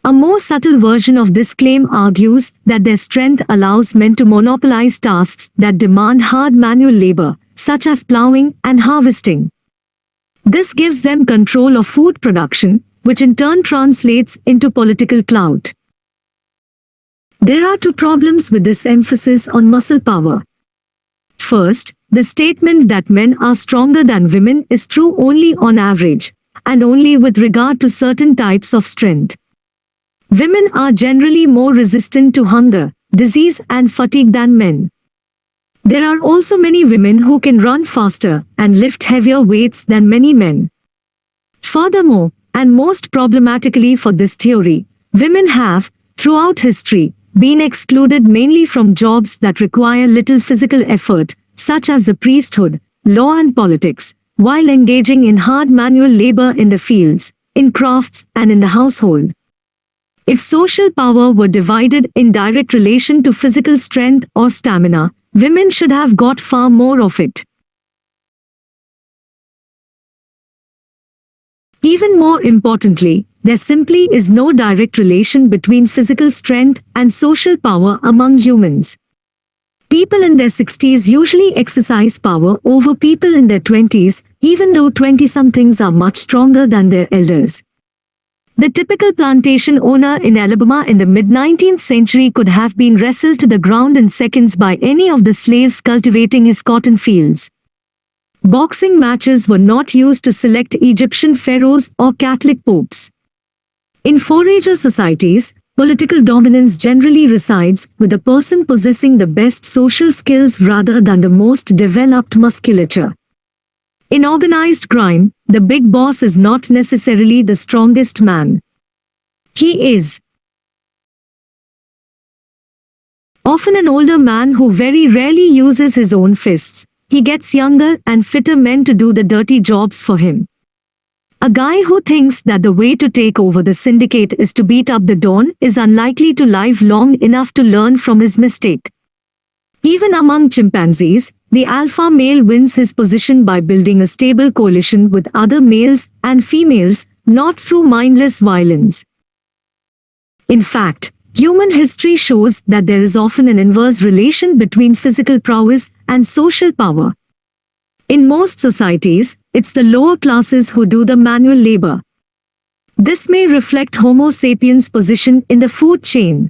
A more subtle version of this claim argues that their strength allows men to monopolize tasks that demand hard manual labor, such as plowing and harvesting. This gives them control of food production, which in turn translates into political clout. There are two problems with this emphasis on muscle power. First, the statement that men are stronger than women is true only on average, and only with regard to certain types of strength. Women are generally more resistant to hunger, disease and fatigue than men. There are also many women who can run faster and lift heavier weights than many men. Furthermore, and most problematically for this theory, women have, throughout history, been excluded mainly from jobs that require little physical effort, such as the priesthood, law and politics, while engaging in hard manual labor in the fields, in crafts and in the household. If social power were divided in direct relation to physical strength or stamina, women should have got far more of it. Even more importantly, there simply is no direct relation between physical strength and social power among humans. People in their 60s usually exercise power over people in their 20s, even though 20-somethings are much stronger than their elders. The typical plantation owner in Alabama in the mid-19th century could have been wrestled to the ground in seconds by any of the slaves cultivating his cotton fields. Boxing matches were not used to select Egyptian pharaohs or Catholic popes. In forager societies, political dominance generally resides with the person possessing the best social skills rather than the most developed musculature. In organized crime, the big boss is not necessarily the strongest man. He is Often an older man who very rarely uses his own fists. He gets younger and fitter men to do the dirty jobs for him. A guy who thinks that the way to take over the syndicate is to beat up the Don is unlikely to live long enough to learn from his mistake. Even among chimpanzees, the alpha male wins his position by building a stable coalition with other males and females, not through mindless violence. In fact, human history shows that there is often an inverse relation between physical prowess and social power. In most societies, it's the lower classes who do the manual labor. This may reflect Homo sapiens' position in the food chain.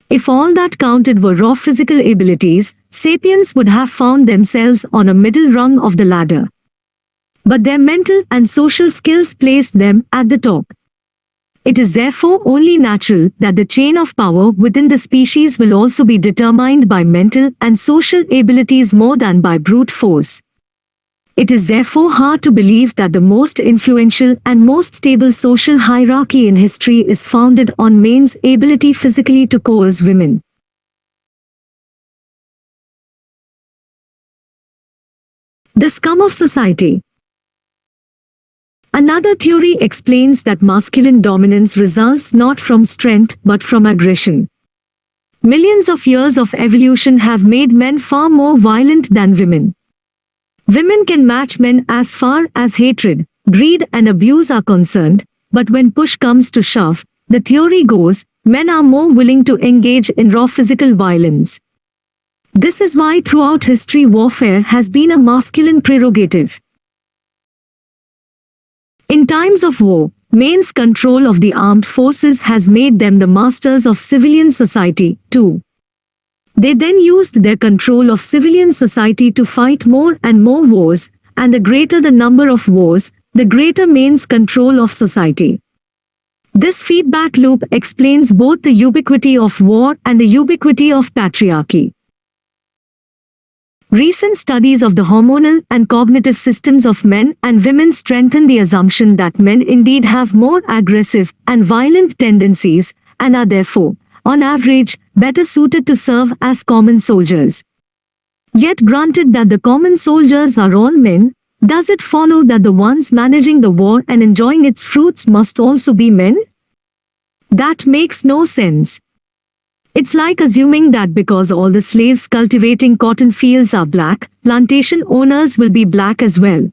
If all that counted were raw physical abilities, sapiens would have found themselves on a middle rung of the ladder. But their mental and social skills placed them at the top. It is therefore only natural that the chain of power within the species will also be determined by mental and social abilities more than by brute force. It is therefore hard to believe that the most influential and most stable social hierarchy in history is founded on men's ability physically to coerce women. The scum of society. Another theory explains that masculine dominance results not from strength but from aggression. Millions of years of evolution have made men far more violent than women. Women can match men as far as hatred, greed and abuse are concerned, but when push comes to shove, the theory goes, men are more willing to engage in raw physical violence. This is why throughout history warfare has been a masculine prerogative. In times of war, men's control of the armed forces has made them the masters of civilian society, too. They then used their control of civilian society to fight more and more wars, and the greater the number of wars, the greater men's control of society. This feedback loop explains both the ubiquity of war and the ubiquity of patriarchy. Recent studies of the hormonal and cognitive systems of men and women strengthen the assumption that men indeed have more aggressive and violent tendencies, and are therefore, on average, better suited to serve as common soldiers. Yet granted that the common soldiers are all men, does it follow that the ones managing the war and enjoying its fruits must also be men? That makes no sense. It's like assuming that because all the slaves cultivating cotton fields are black, plantation owners will be black as well.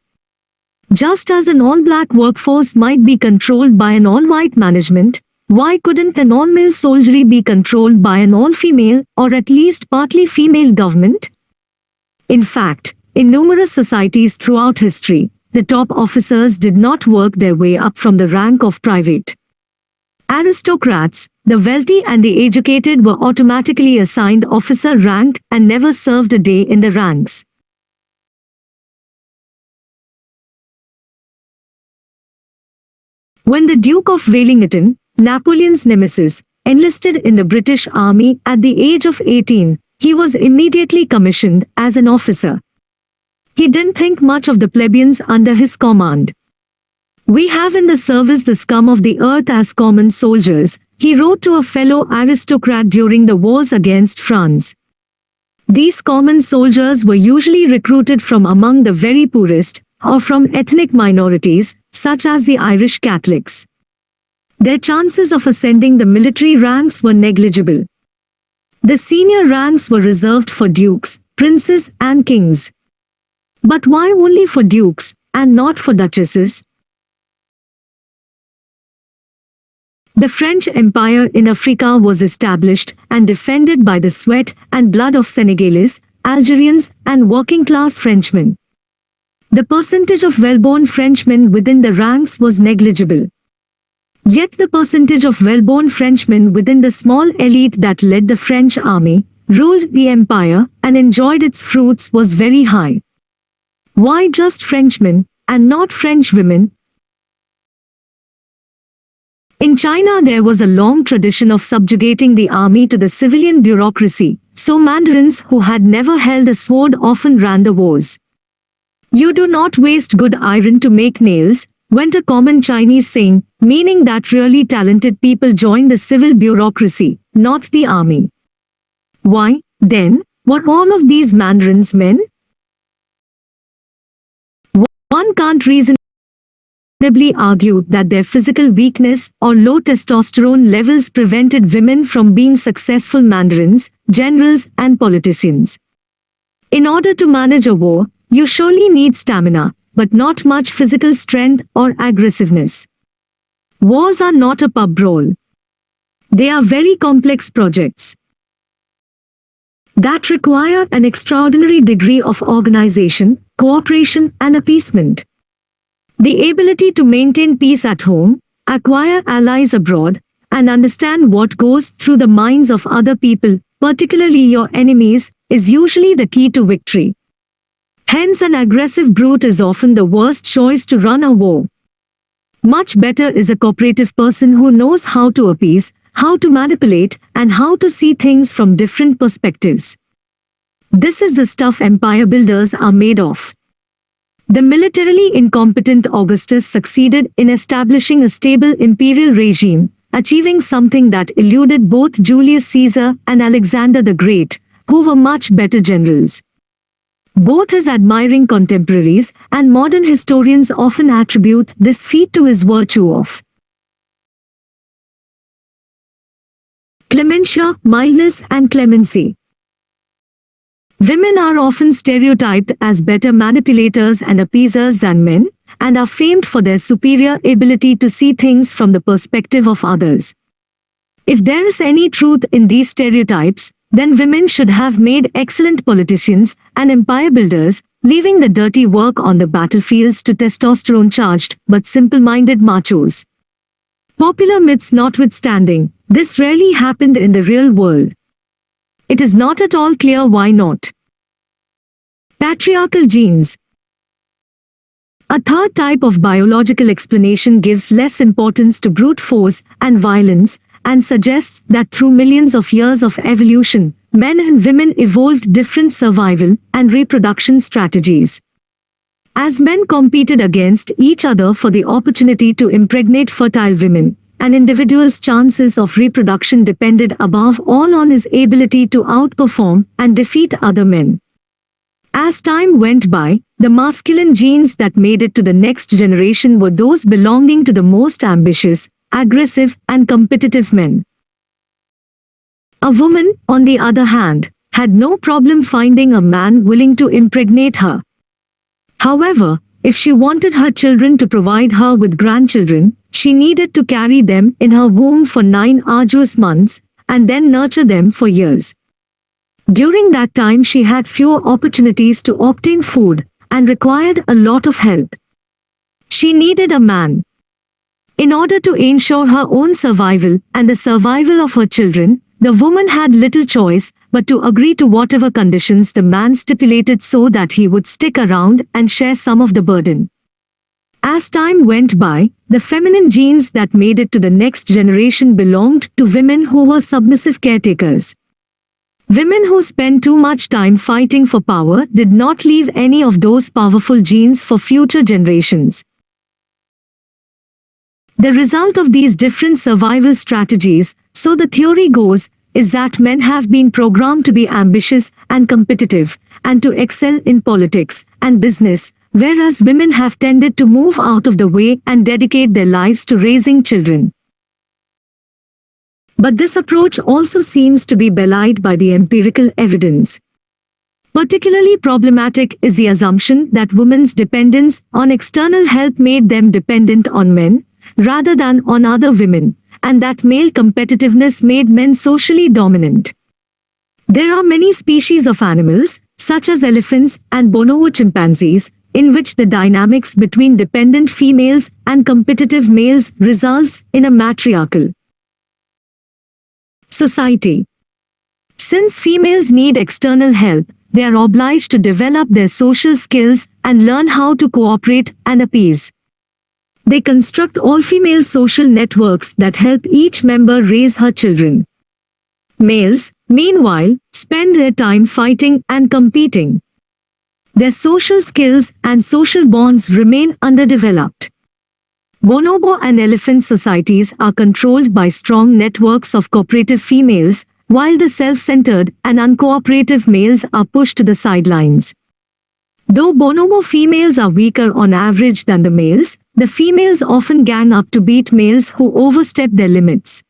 Just as an all-black workforce might be controlled by an all-white management, why couldn't an all-male soldiery be controlled by an all-female or at least partly female government? In fact, in numerous societies throughout history, the top officers did not work their way up from the rank of private. Aristocrats, the wealthy and the educated were automatically assigned officer rank and never served a day in the ranks. When the Duke of Wellington, Napoleon's nemesis, enlisted in the British Army at the age of 18, he was immediately commissioned as an officer. He didn't think much of the plebeians under his command. "We have in the service the scum of the earth as common soldiers," he wrote to a fellow aristocrat during the wars against France. These common soldiers were usually recruited from among the very poorest, or from ethnic minorities, such as the Irish Catholics. Their chances of ascending the military ranks were negligible. The senior ranks were reserved for dukes, princes, and kings. But why only for dukes, and not for duchesses? The French Empire in Africa was established and defended by the sweat and blood of Senegalese, Algerians, and working-class Frenchmen. The percentage of well-born Frenchmen within the ranks was negligible. Yet the percentage of well-born Frenchmen within the small elite that led the French army, ruled the empire, and enjoyed its fruits was very high. Why just Frenchmen, and not French women? In China there was a long tradition of subjugating the army to the civilian bureaucracy, so mandarins who had never held a sword often ran the wars. "You do not waste good iron to make nails," went a common Chinese saying, meaning that really talented people join the civil bureaucracy, not the army. Why, then, were all of these mandarins men? One can't reasonably argue that their physical weakness or low testosterone levels prevented women from being successful mandarins, generals, and politicians. In order to manage a war, you surely need stamina, but not much physical strength or aggressiveness. Wars are not a pub brawl. They are very complex projects that require an extraordinary degree of organization, cooperation, and appeasement. The ability to maintain peace at home, acquire allies abroad, and understand what goes through the minds of other people, particularly your enemies, is usually the key to victory. Hence, an aggressive brute is often the worst choice to run a war. Much better is a cooperative person who knows how to appease, how to manipulate, and how to see things from different perspectives. This is the stuff empire builders are made of. The militarily incompetent Augustus succeeded in establishing a stable imperial regime, achieving something that eluded both Julius Caesar and Alexander the Great, who were much better generals. Both his admiring contemporaries and modern historians often attribute this feat to his virtue of clementia, mildness, and clemency. Women are often stereotyped as better manipulators and appeasers than men, and are famed for their superior ability to see things from the perspective of others. If there is any truth in these stereotypes, then women should have made excellent politicians and empire builders, leaving the dirty work on the battlefields to testosterone-charged but simple-minded machos. Popular myths notwithstanding, this rarely happened in the real world. It is not at all clear why not. Patriarchal genes. A third type of biological explanation gives less importance to brute force and violence, and suggests that through millions of years of evolution, men and women evolved different survival and reproduction strategies. As men competed against each other for the opportunity to impregnate fertile women, an individual's chances of reproduction depended above all on his ability to outperform and defeat other men. As time went by, the masculine genes that made it to the next generation were those belonging to the most ambitious, aggressive, and competitive men. A woman, on the other hand, had no problem finding a man willing to impregnate her. However, if she wanted her children to provide her with grandchildren, she needed to carry them in her womb for 9 arduous months, and then nurture them for years. During that time she had fewer opportunities to obtain food, and required a lot of help. She needed a man. In order to ensure her own survival and the survival of her children, the woman had little choice but to agree to whatever conditions the man stipulated so that he would stick around and share some of the burden. As time went by, the feminine genes that made it to the next generation belonged to women who were submissive caretakers. Women who spent too much time fighting for power did not leave any of those powerful genes for future generations. The result of these different survival strategies, so the theory goes, is that men have been programmed to be ambitious and competitive, and to excel in politics and business, whereas women have tended to move out of the way and dedicate their lives to raising children. But this approach also seems to be belied by the empirical evidence. Particularly problematic is the assumption that women's dependence on external help made them dependent on men, rather than on other women, and that male competitiveness made men socially dominant. There are many species of animals, such as elephants and bonobo chimpanzees, in which the dynamics between dependent females and competitive males results in a matriarchal society. Since females need external help, they are obliged to develop their social skills and learn how to cooperate and appease. They construct all-female social networks that help each member raise her children. Males, meanwhile, spend their time fighting and competing. Their social skills and social bonds remain underdeveloped. Bonobo and elephant societies are controlled by strong networks of cooperative females, while the self-centered and uncooperative males are pushed to the sidelines. Though bonobo females are weaker on average than the males, the females often gang up to beat males who overstep their limits.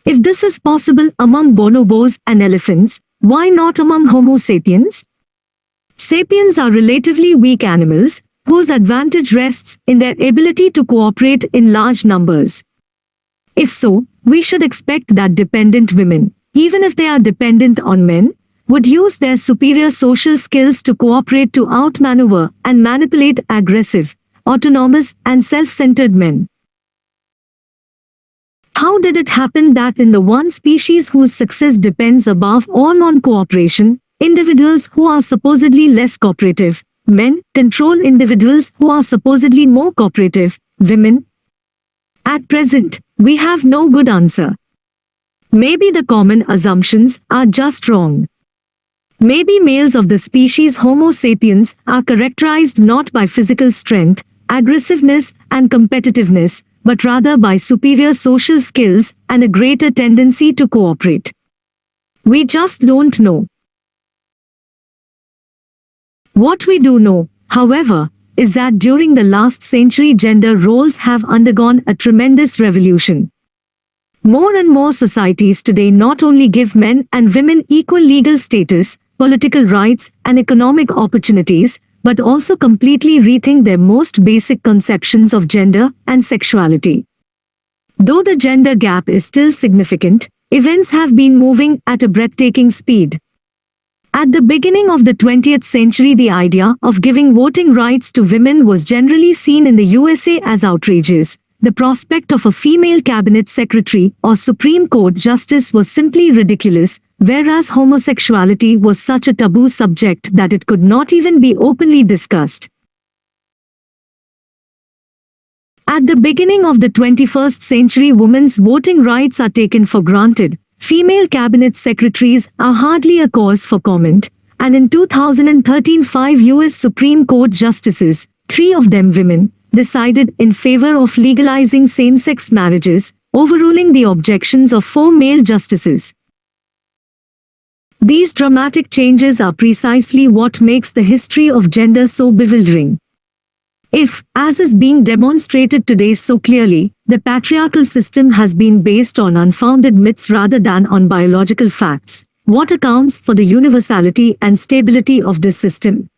If this is possible among bonobos and elephants, why not among Homo sapiens? Sapiens are relatively weak animals, whose advantage rests in their ability to cooperate in large numbers. If so, we should expect that dependent women, even if they are dependent on men, would use their superior social skills to cooperate to outmaneuver and manipulate aggressive, autonomous, and self-centered men. How did it happen that in the one species whose success depends above all on cooperation, individuals who are supposedly less cooperative, men, control individuals who are supposedly more cooperative, women? At present, we have no good answer. Maybe the common assumptions are just wrong. Maybe males of the species Homo sapiens are characterized not by physical strength, aggressiveness, and competitiveness, but rather by superior social skills and a greater tendency to cooperate. We just don't know. What we do know, however, is that during the last century gender roles have undergone a tremendous revolution. More and more societies today not only give men and women equal legal status, political rights, and economic opportunities, but also completely rethink their most basic conceptions of gender and sexuality. Though the gender gap is still significant, events have been moving at a breathtaking speed. At the beginning of the 20th century, the idea of giving voting rights to women was generally seen in the USA as outrageous. The prospect of a female cabinet secretary or Supreme Court justice was simply ridiculous, whereas homosexuality was such a taboo subject that it could not even be openly discussed. At the beginning of the 21st century, women's voting rights are taken for granted. Female cabinet secretaries are hardly a cause for comment, and in 2013 5 U.S. Supreme Court justices, 3 of them women, decided in favor of legalizing same-sex marriages, overruling the objections of 4 male justices. These dramatic changes are precisely what makes the history of gender so bewildering. If, as is being demonstrated today so clearly, the patriarchal system has been based on unfounded myths rather than on biological facts, what accounts for the universality and stability of this system?